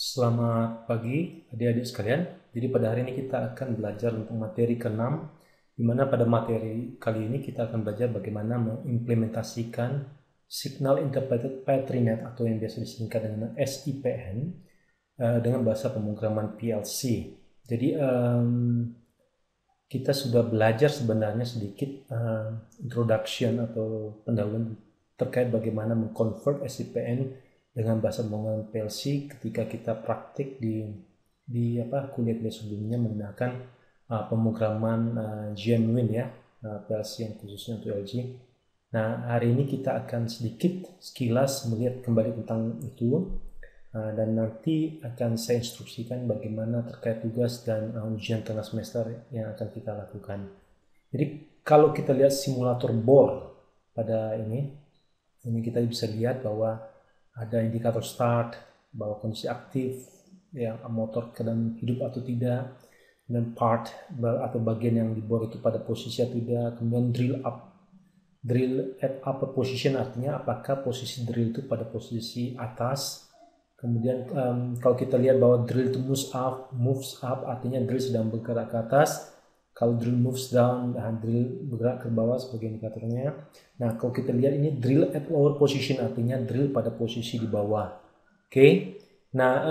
Selamat pagi adik-adik sekalian. Jadi pada hari ini kita akan belajar untuk materi ke-6, di mana pada materi kali ini kita akan belajar bagaimana mengimplementasikan Signal Interpreted Pattern Net atau yang biasa disingkat dengan SIPN dengan bahasa pemrograman PLC. Jadi kita sudah belajar sebenarnya sedikit introduction atau pendahuluan terkait bagaimana mengconvert SIPN dengan bahasa pemrograman PLC ketika kita praktik di kuliah-kuliah sebelumnya menggunakan pemrograman genuine ya, PLC yang khususnya untuk LG. Nah, hari ini kita akan sedikit sekilas melihat kembali tentang itu, dan nanti akan saya instruksikan bagaimana terkait tugas dan ujian tengah semester yang akan kita lakukan. Jadi kalau kita lihat simulator bor pada ini kita bisa lihat bahwa ada indikator start, bahwa kondisi aktif, ya motor keadaan hidup atau tidak, dan part atau bagian yang di bor itu pada posisi atau tidak, kemudian drill at upper position artinya apakah posisi drill itu pada posisi atas. Kemudian kalau kita lihat bahwa drill itu moves up artinya drill sedang bergerak ke atas. Kalau drill moves down, drill bergerak ke bawah sebagai indikatornya. Nah, kalau kita lihat ini drill at lower position artinya drill pada posisi di bawah. Oke. Nah,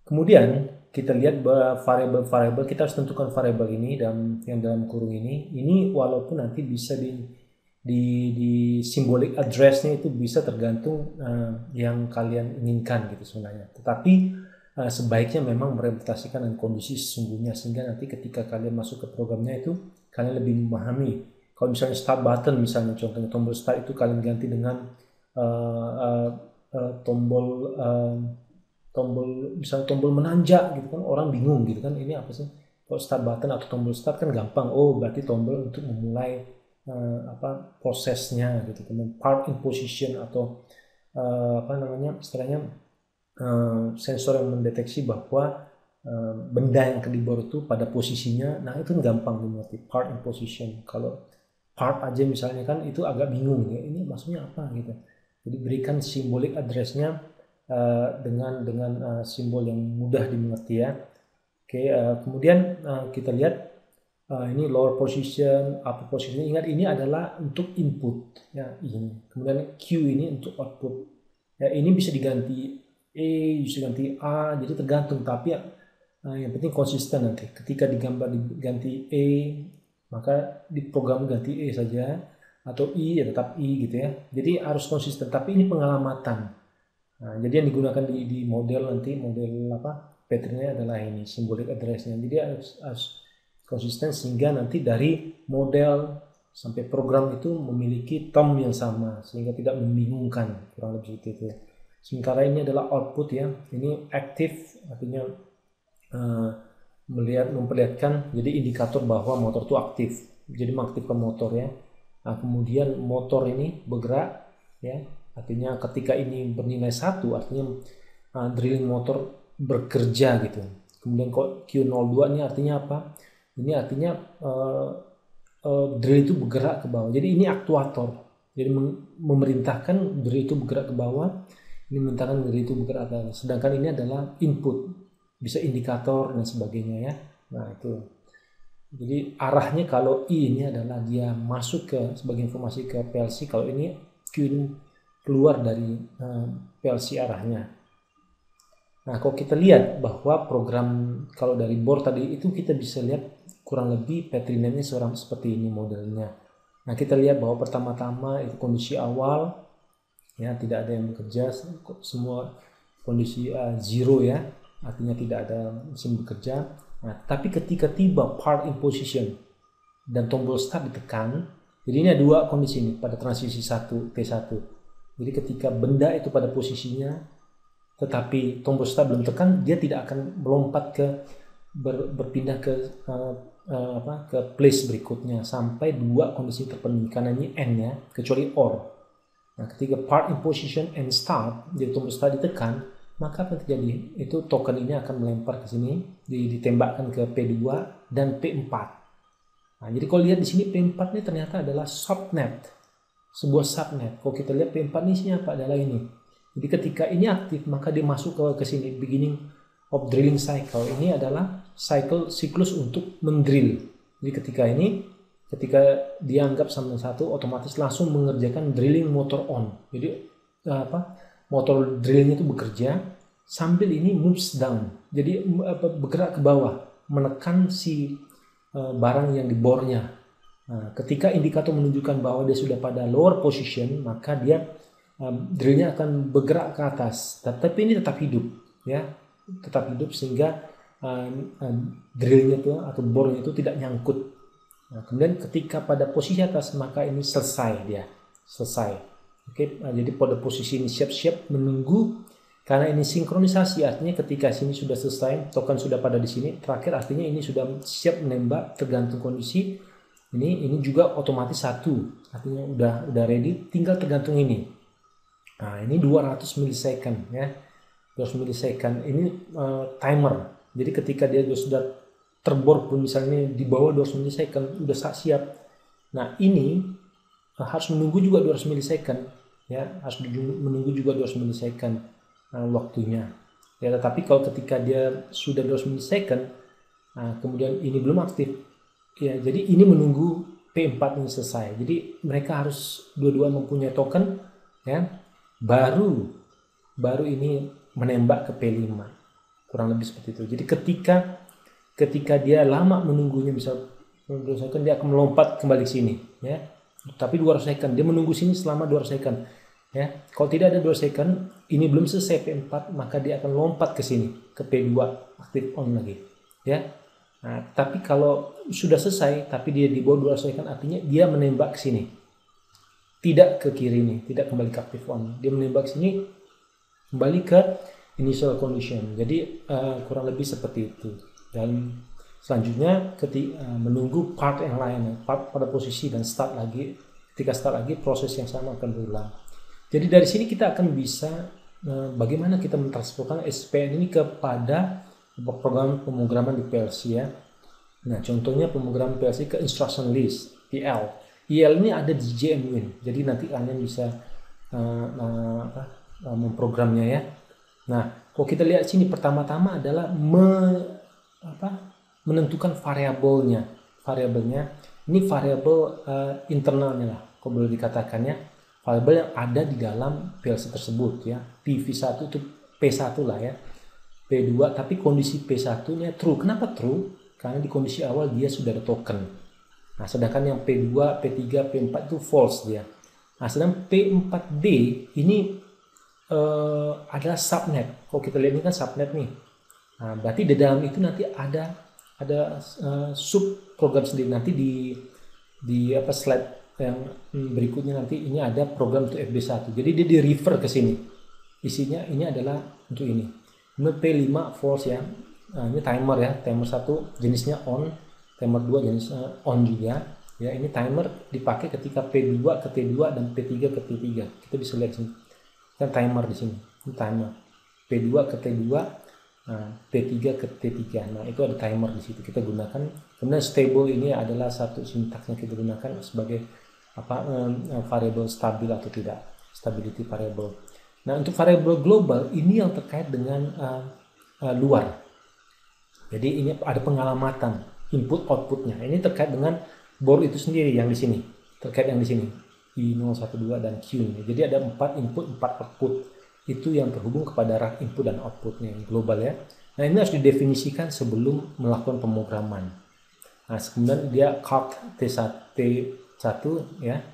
kemudian kita lihat bahwa variabel kita harus tentukan variabel ini dan yang dalam kurung ini walaupun nanti bisa di symbolic address-nya itu bisa tergantung yang kalian inginkan gitu sebenarnya. Tetapi sebaiknya memang merepresentasikan dengan kondisi sesungguhnya sehingga nanti ketika kalian masuk ke programnya itu kalian lebih memahami. Kalau misalnya start button, misalnya contohnya tombol start itu kalian ganti dengan tombol menanjak gitu kan, orang bingung gitu kan, ini apa sih? Kalau start button atau tombol start kan gampang, oh berarti tombol untuk memulai prosesnya gitu. Kemudian part in position atau istilahnya sensor yang mendeteksi bahwa benda yang di bor itu pada posisinya. Nah, itu gampang dimengerti, part in position. Kalau part aja misalnya kan itu agak bingung ya, ini maksudnya apa gitu. Jadi berikan simbolik address-nya dengan simbol yang mudah dimengerti ya. Oke, kemudian kita lihat ini lower position, upper position. Ingat ini adalah untuk input ya, ini. Kemudian Q ini untuk output. Ya, ini bisa diganti bisa ganti A, jadi tergantung, tapi yang penting konsisten. Nanti ketika digambar diganti E, maka di program ganti E saja, atau I ya tetap I gitu ya. Jadi harus konsisten, tapi ini pengalamatan. Nah, jadi yang digunakan di model nanti, model patternnya adalah ini, symbolic address-nya. Jadi harus konsisten sehingga nanti dari model sampai program itu memiliki tom yang sama sehingga tidak membingungkan, kurang lebih itu ya. Sementara ini adalah output ya, ini aktif artinya memperlihatkan jadi indikator bahwa motor itu aktif, jadi mengaktifkan motor ya. Nah, kemudian motor ini bergerak ya, artinya ketika ini bernilai 1 artinya drilling motor bekerja gitu. Kemudian kok Q02 ini artinya apa? Ini artinya drill itu bergerak ke bawah, jadi ini aktuator, jadi memerintahkan drill itu bergerak ke bawah. Ini memerintahkan drill itu bergerak ke atas. Sedangkan ini adalah input, bisa indikator dan sebagainya ya. Nah, itu. Jadi arahnya kalau I ini adalah dia masuk ke sebagai informasi ke PLC, kalau ini Q ini keluar dari PLC arahnya. Nah, kalau kita lihat bahwa program kalau dari board tadi itu kita bisa lihat kurang lebih patternnya seperti ini modelnya. Nah, kita lihat bahwa pertama-tama itu kondisi awal ya, tidak ada yang bekerja, semua kondisi zero ya, artinya tidak ada mesin bekerja. Nah, tapi ketika tiba part in position dan tombol start ditekan, jadi ini ada dua kondisi ini pada transisi 1 T1. Jadi ketika benda itu pada posisinya tetapi tombol start belum tekan, dia tidak akan melompat ke berpindah ke place berikutnya sampai dua kondisi terpenuhi, karena ini N ya, kecuali OR. Nah, ketika part in position and start, jadi tombol start ditekan, maka apa yang terjadi? Itu token ini akan melempar ke sini, ditembakkan ke P2 dan P4. Nah, jadi kalau lihat di sini P4 ini ternyata adalah subnet, sebuah subnet. Kalau kita lihat P4 ini isinya apa? Adalah ini. Jadi ketika ini aktif, maka dia masuk ke sini, beginning of drilling cycle. Ini adalah siklus untuk mendrill. Jadi ketika dianggap sama satu, otomatis langsung mengerjakan drilling motor on. Jadi motor drillnya itu bekerja sambil ini moves down. Jadi bergerak ke bawah, menekan si barang yang dibornya. Ketika indikator menunjukkan bahwa dia sudah pada lower position, maka dia drillnya akan bergerak ke atas, tapi ini tetap hidup, ya, tetap hidup sehingga drillnya itu atau bornya itu tidak nyangkut. Nah, kemudian ketika pada posisi atas, maka ini selesai. Oke, jadi pada posisi ini siap-siap menunggu, karena ini sinkronisasi, artinya ketika sini sudah selesai, token sudah pada di sini, terakhir artinya ini sudah siap menembak tergantung kondisi. Ini juga otomatis satu, artinya udah ready, tinggal tergantung ini. Nah, ini 200 milisecond, ya. 200 milisecond ini timer. Jadi ketika dia sudah terbor pun misalnya di bawah 200 milisecond udah siap. Nah, ini harus menunggu juga 200 milisecond, ya. Harus menunggu juga 200 milisecond waktunya. Ya, tetapi kalau ketika dia sudah 200 milisecond, kemudian ini belum aktif, ya. Jadi ini menunggu P4 ini selesai. Jadi mereka harus dua-dua mempunyai token, ya. Baru ini menembak ke P5, kurang lebih seperti itu. Jadi ketika dia lama menunggunya, misal 2 second, dia akan melompat kembali sini, ya. Tapi 200 second dia menunggu sini selama 200 second, ya. Kalau tidak ada 2 second, ini belum selesai P4, maka dia akan lompat ke sini, ke P2, aktif on lagi, ya. Nah, tapi kalau sudah selesai tapi dia di bawah 200 second, artinya dia menembak ke sini, tidak ke kiri ini, tidak kembali ke active on. Dia menembak sini, kembali ke initial condition. Jadi kurang lebih seperti itu. Dan selanjutnya menunggu part yang lain, part pada posisi dan start lagi. Ketika start lagi, proses yang sama akan berulang. Jadi dari sini kita akan bisa bagaimana kita mentransferkan SPN ini kepada program pemrograman di PLC, ya. Nah, contohnya pemrograman PLC ke instruction list, PL. IL ini ada di JMWin, jadi nanti kalian bisa memprogramnya, ya. Nah, kalau kita lihat sini, pertama-tama adalah menentukan variabelnya. Ini variabel internalnya lah, kalau boleh dikatakannya, variabel yang ada di dalam PLC tersebut, ya. PV1 itu P1 lah, ya. P2, tapi kondisi P1-nya true. Kenapa true? Karena di kondisi awal dia sudah ada token. Nah, sedangkan yang P2, P3, P4 itu false dia. Nah, sedangkan P4D ini adalah subnet. Kalau kita lihat ini kan subnet nih. Nah, berarti di dalam itu nanti ada sub program sendiri. Nanti di slide yang berikutnya nanti ini ada program untuk FB1. Jadi dia di refer ke sini. Isinya ini adalah untuk ini. Kemudian P5 false, ya. Nah, ini timer, ya. Timer 1 jenisnya on. Timer 2 jenisnya on juga, ya. Ini timer dipakai ketika P2 ke T2 dan P3 ke T3. Kita bisa lihat sini kan timer di sini. Ini timer P2 ke T2, P3 ke T3. Nah, itu ada timer di situ kita gunakan. Kemudian stable ini adalah satu sintaks yang kita gunakan sebagai variable stabil atau tidak, stability variable. Nah, untuk variable global ini yang terkait dengan luar. Jadi ini ada pengalamatan input outputnya. Ini terkait dengan board itu sendiri yang di sini. Terkait yang di sini. I012 dan Q ini. Jadi ada 4 input, 4 output. Itu yang terhubung kepada rak input dan outputnya yang global, ya. Nah, ini harus didefinisikan sebelum melakukan pemrograman. Nah, kemudian dia count T1, ya.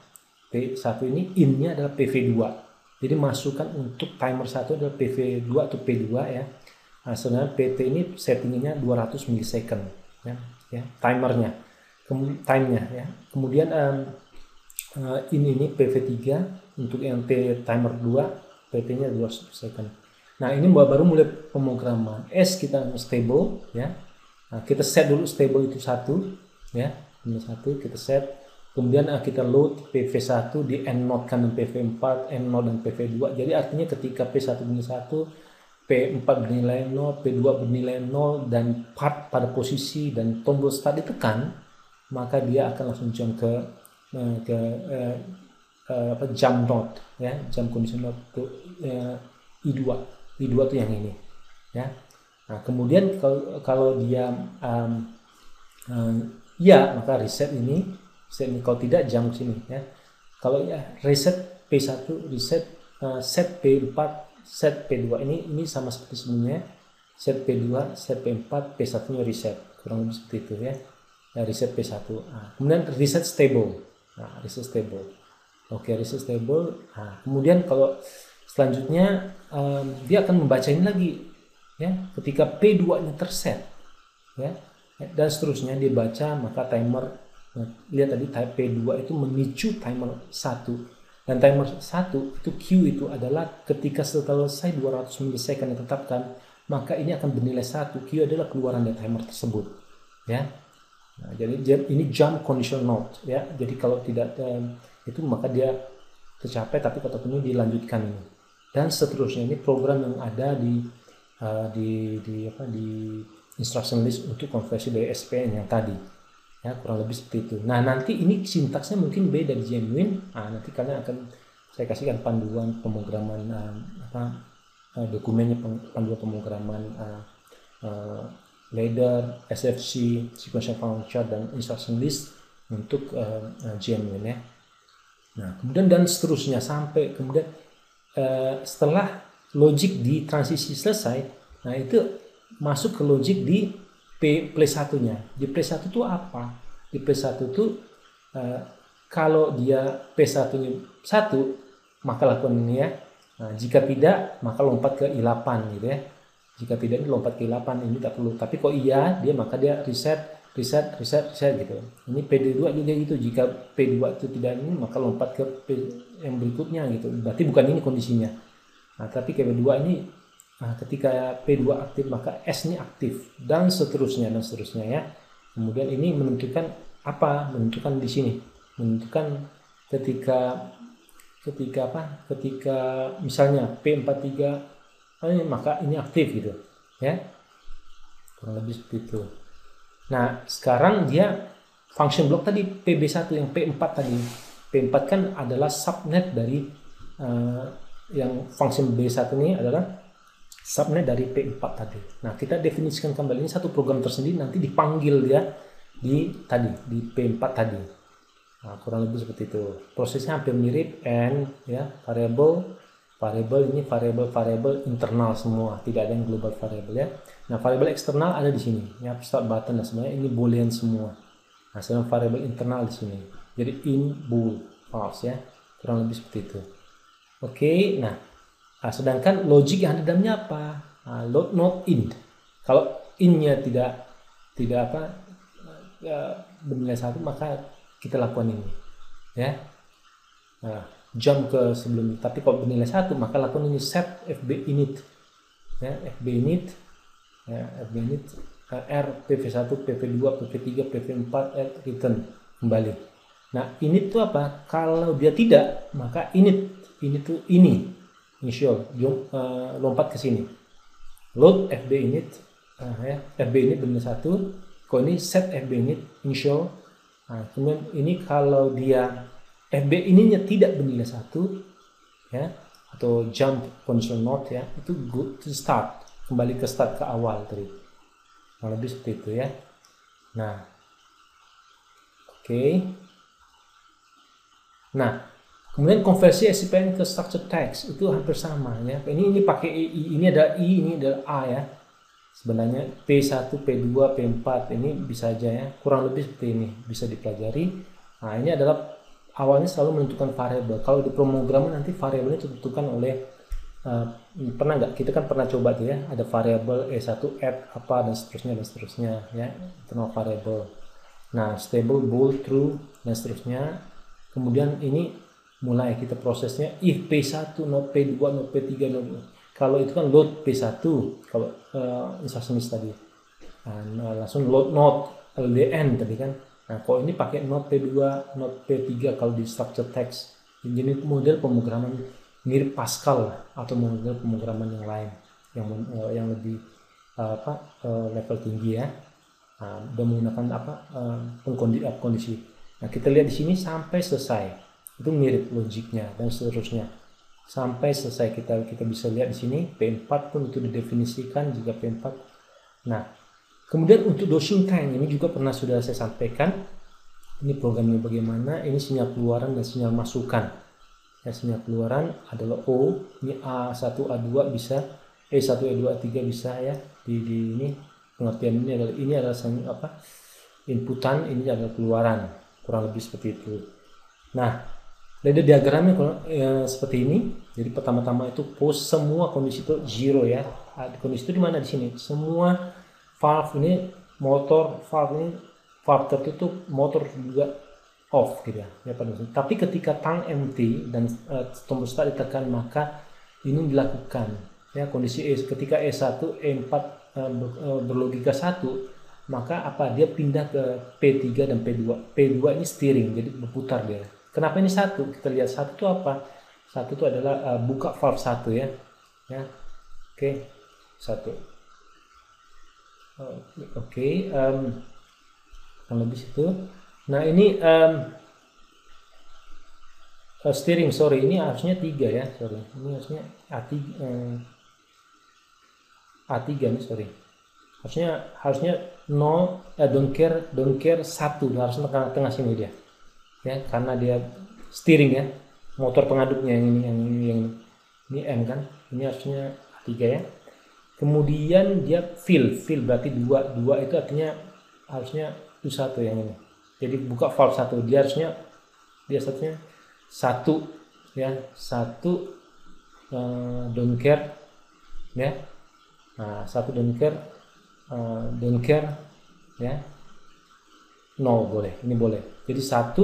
P1 ini in-nya adalah PV2. Jadi masukan untuk timer 1 adalah PV2 atau P2, ya. Nah, sebenarnya PT ini settingnya 200 milisecond, ya. Timernya, timenya, ya. Kemudian ini PV3 untuk yang timer 2, PT-nya 200 second. Nah, ini baru mulai pemrograman. S kita stable, ya. Nah, kita set dulu stable itu 1, ya. Ini 1 kita set. Kemudian kita load PV1 di N0 kan dan PV4, N0 dan PV2. Jadi artinya ketika P1 bernilai 1, P4 bernilai 0, P2 bernilai 0, dan part pada posisi dan tombol start ditekan, maka dia akan langsung jump ke jump node ya, jump condition node itu I2 itu yang ini ya. Nah kemudian kalau dia ya maka reset ini kalau tidak jump ke sini ya. Kalau ya reset P1, reset set P4, set P2 ini sama seperti sebelumnya, set P2, set P4, P1 nya reset, kurang lebih seperti itu ya. Reset P1. Nah, kemudian reset stable. Nah, reset stable. Oke, reset stable. Nah, kemudian kalau selanjutnya dia akan membaca ini lagi ya, ketika P2 nya terset ya, dan seterusnya dia baca, maka timer lihat tadi type P2 itu memicu timer 1, dan timer 1 itu Q itu adalah ketika selesai 200 milisecond yang ditetapkan, maka ini akan bernilai 1. Q adalah keluaran dari timer tersebut ya. Nah, jadi ini jump condition node ya. Jadi kalau tidak itu maka dia tercapai, tapi kalau ini dilanjutkan ini. Dan seterusnya, ini program yang ada di instruction list untuk konversi dari SPN yang tadi. Ya, kurang lebih seperti itu. Nah, nanti ini sintaksnya mungkin beda di Genuine. Nah, nanti kalian akan saya kasihkan panduan pemrograman dokumennya, panduan pemrograman ladder, SFC, sequential function chart, dan instruction list untuk Genuine ya. Nah, kemudian dan seterusnya sampai kemudian setelah logic di transisi selesai, nah itu masuk ke logic di play 1-nya. Di play 1 itu apa? Di play 1 itu kalau dia P1-nya 1, maka lakukan ini ya. Nah, jika tidak, maka lompat ke I8 gitu ya. Jika tidak, ini lompat ke I8, ini tak perlu. Tapi kalau iya, maka dia reset gitu. Ini PD2 juga gitu. Jika P2 itu tidak ini, maka lompat ke P yang berikutnya gitu. Berarti bukan ini kondisinya. Nah, tapi P2 ini ketika P2 aktif, maka S-nya aktif, dan seterusnya ya. Kemudian ini menentukan apa? Menentukan di sini. Menentukan ketika misalnya P43 maka ini aktif gitu ya. Kurang lebih seperti itu. Nah, sekarang dia function block tadi PB1 yang P4 tadi. P4 kan adalah subnet dari yang function B1 ini adalah subnet dari P4 tadi. Nah, kita definisikan kembali, ini satu program tersendiri, nanti dipanggil dia di P4 tadi. Nah, kurang lebih seperti itu. Prosesnya hampir mirip, and ya, variable ini variable internal semua, tidak ada yang global variable ya. Nah, variable eksternal ada di sini, ya, start button dan semuanya ini boolean semua. Nah, sedangkan variable internal di sini. Jadi in, bool, false ya. Kurang lebih seperti itu. Oke, nah, sedangkan logic yang ada dalamnya apa? Load not in. Kalau in-nya tidak bernilai 1, maka kita lakukan ini ya. Nah, jump ke sebelum, tapi kalau bernilai 1, maka lakukan ini set fb init ya, fb init ya, fb init r pv1 pv2 pv3 pv4 return kembali. Nah, init itu apa? Kalau dia tidak, maka init tuh ini initial lompat ke sini, load fb init ya, fb init bernilai 1. Kalau ini set fb init initial. Nah, kemudian ini kalau dia fb ininya tidak bernilai 1 ya, atau jump conditional node ya, itu go to start, kembali ke start, ke awal tadi. Nah, lebih seperti itu ya. Nah, oke. Nah, kemudian konversi SCPN ke structured text itu hampir sama ya. Ini pakai ini ada I, ini ada A ya. Sebenarnya P1, P2, P4 ini bisa aja ya. Kurang lebih seperti ini, bisa dipelajari. Nah, ini adalah awalnya selalu menentukan variabel. Kalau di pemrograman nanti variabelnya ditentukan oleh pernah nggak? Kita kan pernah coba tuh ya. Ada variabel E1 add apa dan seterusnya ya. Internal variable. Nah, stable, bool, true dan seterusnya. Kemudian ini mulai kita prosesnya if P1 not P2 not P3 not. Kalau itu kan load P1 kalau instruction list tadi. Nah, langsung load not LDN tadi kan. Nah, kalau ini pakai not P2 not P3 kalau di structured text. Jadi model pemrograman mirip Pascal atau model pemrograman yang lain yang lebih level tinggi ya. Dan menggunakan kondisi. Nah, kita lihat di sini sampai selesai. Itu mirip logiknya dan seterusnya. Sampai selesai kita bisa lihat di sini P4 pun itu didefinisikan jika P4. Nah, kemudian untuk dosing tank ini juga pernah sudah saya sampaikan. Ini programnya bagaimana, ini sinyal keluaran dan sinyal masukan. Ya, sinyal keluaran adalah O, ini A1, A2 bisa, E1, E2, E3 bisa ya. Di ini pengertian ini adalah inputan, ini adalah keluaran, kurang lebih seperti itu. Nah, ladder diagramnya seperti ini. Jadi pertama-tama itu pose semua kondisi itu zero ya. Kondisi itu di mana di sini? Semua valve ini motor, valve ini valve tertutup, motor juga off gitu ya. Tapi ketika tank empty dan tombol start ditekan, maka ini dilakukan ya. Kondisi ketika E1, E4 berlogika 1, maka dia pindah ke P3 dan P2. P2 ini steering, jadi berputar dia. Kenapa ini 1? Kita lihat 1 itu apa? 1 itu adalah buka valve 1 ya. Oke. 1. Oke. Kurang lebih situ. Nah, ini steering, sorry, ini harusnya 3 ya, sorry. Ini harusnya A3 nih, sorry. Harusnya 0, don't care 1, harusnya tengah sini dia. Ya, karena dia steering ya, motor pengaduknya yang ini M kan, ini harusnya A3 ya. Kemudian dia fill berarti 2 itu artinya harusnya itu 1 yang ini. Jadi buka valve 1, dia harusnya 1 ya, 1 don't care ya. Nah, 1 don't care ya. 0 boleh, ini boleh. Jadi 1,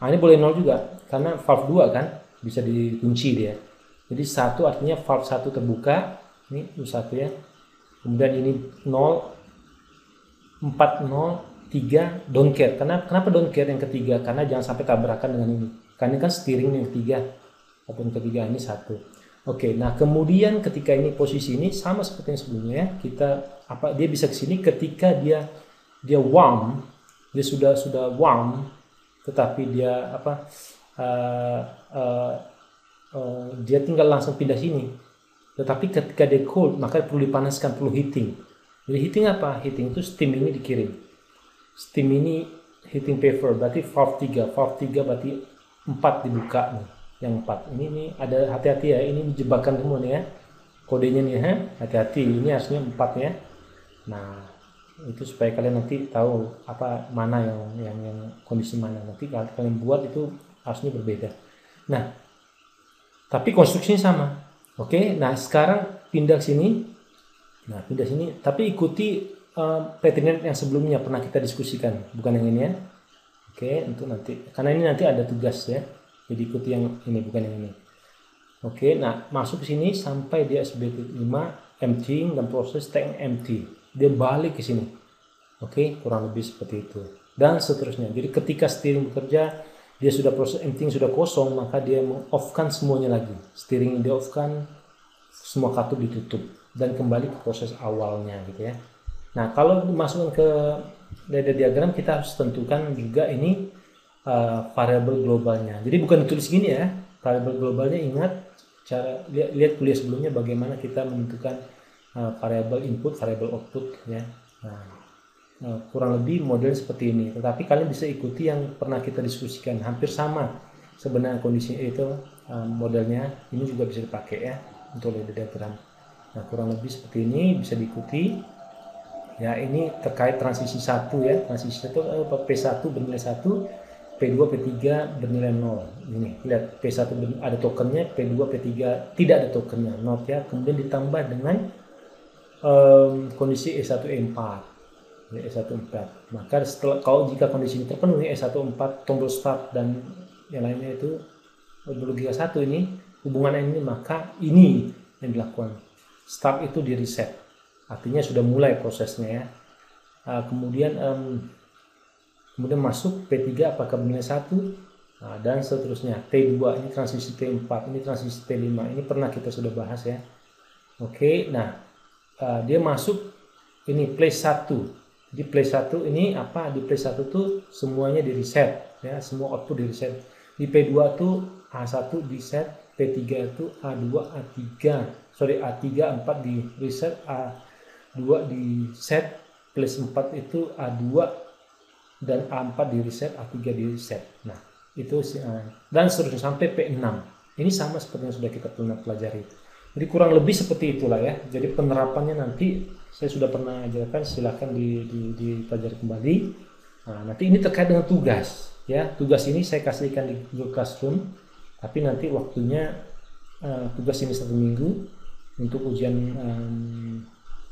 ini boleh 0 juga karena valve 2 kan bisa dikunci dia. Jadi 1 artinya valve 1 terbuka, ini U1 ya. Kemudian ini 0, 4, 0, 3 don't care. Kenapa don't care yang ketiga? Karena jangan sampai tabrakan dengan ini. Karena ini kan steering yang ketiga, ataupun ketiga ini 1. Oke, nah kemudian ketika ini posisi ini sama seperti yang sebelumnya ya. Dia bisa ke sini ketika dia warm, dia sudah warm, tetapi dia dia tinggal langsung pindah sini. Tetapi ketika dia cold, maka perlu dipanaskan, perlu heating. Jadi heating apa? Heating itu steam ini dikirim. Steam ini heating paper, berarti valve 3 berarti 4 dibuka nih. Yang 4 ini ada, hati-hati ya, ini jebakan semua nih ya. Kodenya nih ya, hati-hati, ini harusnya 4 ya. Nah, itu supaya kalian nanti tahu mana yang kondisi mana. Nanti kalian buat itu harusnya berbeda. Nah, tapi konstruksinya sama. Oke, nah sekarang pindah sini. Nah, pindah sini, tapi ikuti pattern yang sebelumnya pernah kita diskusikan, bukan yang ini ya. Oke, untuk nanti, karena ini nanti ada tugas ya. Jadi ikuti yang ini, bukan yang ini. Oke, nah masuk ke sini sampai dia SB5 emptying dan proses tank empty. Dia balik ke sini. Oke, kurang lebih seperti itu. Dan seterusnya. Jadi ketika steering bekerja, dia sudah proses emptying sudah kosong, maka dia meng-off-kan semuanya lagi. Steering dia off-kan, semua katup ditutup dan kembali ke proses awalnya gitu ya. Nah, kalau dimasukkan ke ladder diagram, kita harus tentukan juga ini variabel globalnya. Jadi bukan ditulis gini ya, variabel globalnya, ingat cara lihat kuliah sebelumnya bagaimana kita menentukan variabel input, variabel output ya. Nah, kurang lebih modelnya seperti ini. Tetapi kalian bisa ikuti yang pernah kita diskusikan, hampir sama sebenarnya kondisi itu modelnya. Ini juga bisa dipakai ya untuk ladder diagram. Nah, kurang lebih seperti ini bisa diikuti. Ya, ini terkait transisi 1 ya. Transisi 1 P1 bernilai 1, P2, P3 bernilai 0. Ini lihat, P1 ada tokennya, P2, P3 tidak ada tokennya, not ya. Kemudian ditambah dengan kondisi E1, E4. E1, E4. Maka jika kondisi ini terpenuhi, E1, E4 tombol start dan yang lainnya itu berlogika 1 ini, hubungan ini, maka ini yang dilakukan. Start itu di reset. Artinya sudah mulai prosesnya ya. Kemudian masuk P3 apakah bernilai 1, dan seterusnya. T2 ini transisi T4, ini transisi T5. Ini pernah kita sudah bahas ya. Oke, nah dia masuk ini place 1. Di place 1 ini apa? Di place 1 tuh semuanya di reset ya, semua output di reset. Di P2 tuh A1 di set, P3 itu A2, A3, A3, A4 di reset, A2 di set, plus 4 itu A2 dan A4 di reset, A3 di reset. Nah, itu dan seterusnya sampai P6. Ini sama seperti yang sudah kita pernah pelajari. Jadi kurang lebih seperti itulah ya. Jadi penerapannya nanti saya sudah pernah ajarkan, silahkan dipelajari kembali. Nah, nanti ini terkait dengan tugas. Ya, tugas ini saya kasihkan di Google Classroom, tapi nanti waktunya tugas ini 1 minggu, untuk ujian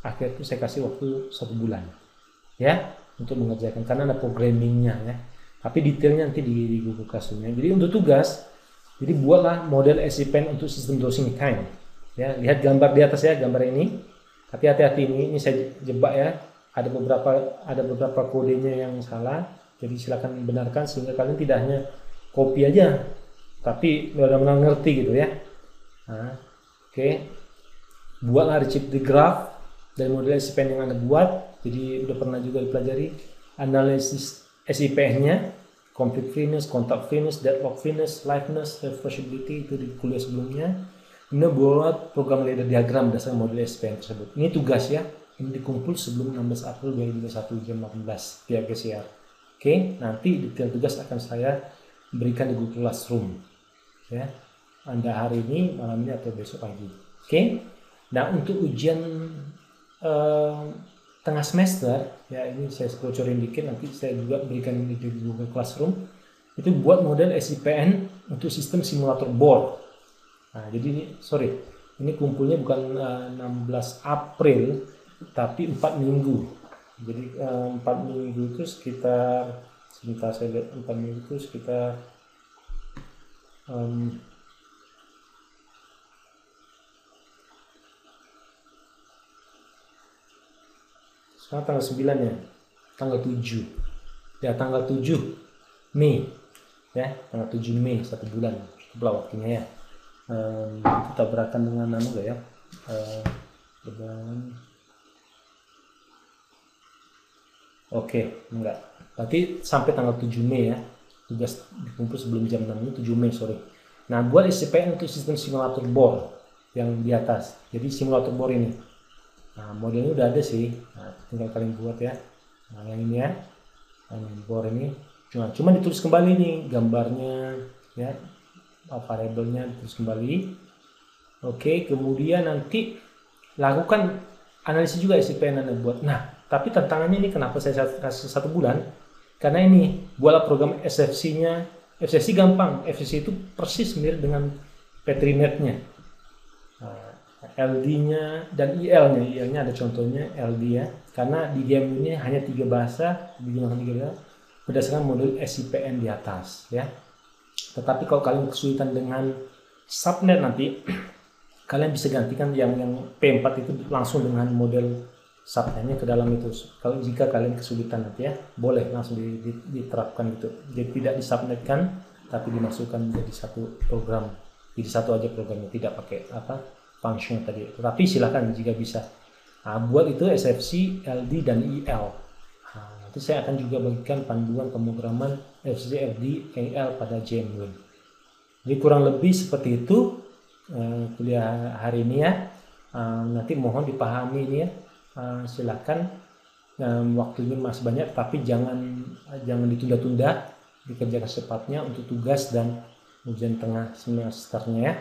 akhir itu saya kasih waktu 1 bulan, ya, untuk mengerjakan karena ada programmingnya ya. Tapi detailnya nanti di Google Classroom ya. Jadi untuk tugas, jadi buatlah model SCPN untuk sistem dosing kind. Ya, lihat gambar di atas ya, gambar ini. Tapi hati-hati ini saya jebak ya. Ada beberapa kodenya yang salah. Jadi silakan benarkan sehingga kalian tidak hanya copy aja, tapi benar-benar ngerti gitu ya. Nah, oke. Buatlah retrieve the graph dari model SCPN yang Anda buat. Jadi udah pernah juga dipelajari analisis SCPN-nya, complete fitness, contact fitness, deadlock fitness, liveness, refreshability itu di kuliah sebelumnya. Ini buat program ladder diagram berdasarkan model SCPN tersebut. Ini tugas ya. Ini dikumpul sebelum 16 April 2021 jam 18 via GCR. Oke, nanti detail tugas akan saya berikan di Google Classroom. Ya, Anda hari ini, malam ini atau besok pagi. Oke. Nah, untuk ujian tengah semester, ya ini saya bocorin dikit, nanti saya juga berikan di Google Classroom. Itu buat model SCPN untuk sistem simulator board. Nah, jadi ini kumpulnya bukan 16 April, tapi 4 minggu. Jadi 4 minggu itu sekitar, sebentar saya lihat, 4 minggu itu sekitar sekarang tanggal 9 ya, tanggal 7 ya, tanggal 7 Mei ya, tanggal 7 Mei, 1 bulan cukuplah waktunya ya. Itu tabrakan dengan enggak ya, oke, enggak. Berarti sampai tanggal 7 Mei ya. Tugas dikumpul sebelum jam 6 ini 7 Mei, sorry. Nah, buat SCPN untuk sistem simulator board yang di atas. Jadi simulator board ini. Nah, modelnya udah ada sih. Nah, tinggal kalian buat ya. Nah, yang ini ya. Yang board ini. Cuma ditulis kembali nih gambarnya ya. Variabelnya ditulis kembali. Oke, kemudian nanti lakukan analisis juga SCPN Anda buat. Nah, tapi tantangannya ini kenapa saya kasih 1 bulan? Karena ini buatlah program SFC-nya. FCC gampang. FCC itu persis mirip dengan Petrinet-nya. LD-nya dan IL-nya. IL-nya ada contohnya LD ya. Karena di game ini hanya 3 bahasa, digunakan 3 bahasa berdasarkan model SCPN di atas ya. Tetapi kalau kalian kesulitan dengan subnet nanti, kalian bisa gantikan yang P4 itu langsung dengan model subnetnya ke dalam itu. Kalau jika kalian kesulitan nanti ya, boleh langsung diterapkan gitu. Jadi tidak disubnetkan, tapi dimasukkan menjadi satu program. Jadi satu aja programnya, tidak pakai function tadi. Tetapi silakan jika bisa. Nah, buat itu SFC, LD dan IL. Nah, nanti saya akan juga bagikan panduan pemrograman SFC, LD, IL pada JMWin. Jadi kurang lebih seperti itu kuliah hari ini ya. Nanti mohon dipahami ini ya. Silakan, waktunya masih banyak, tapi jangan ditunda-tunda, dikerjakan secepatnya untuk tugas dan ujian tengah semesternya ya.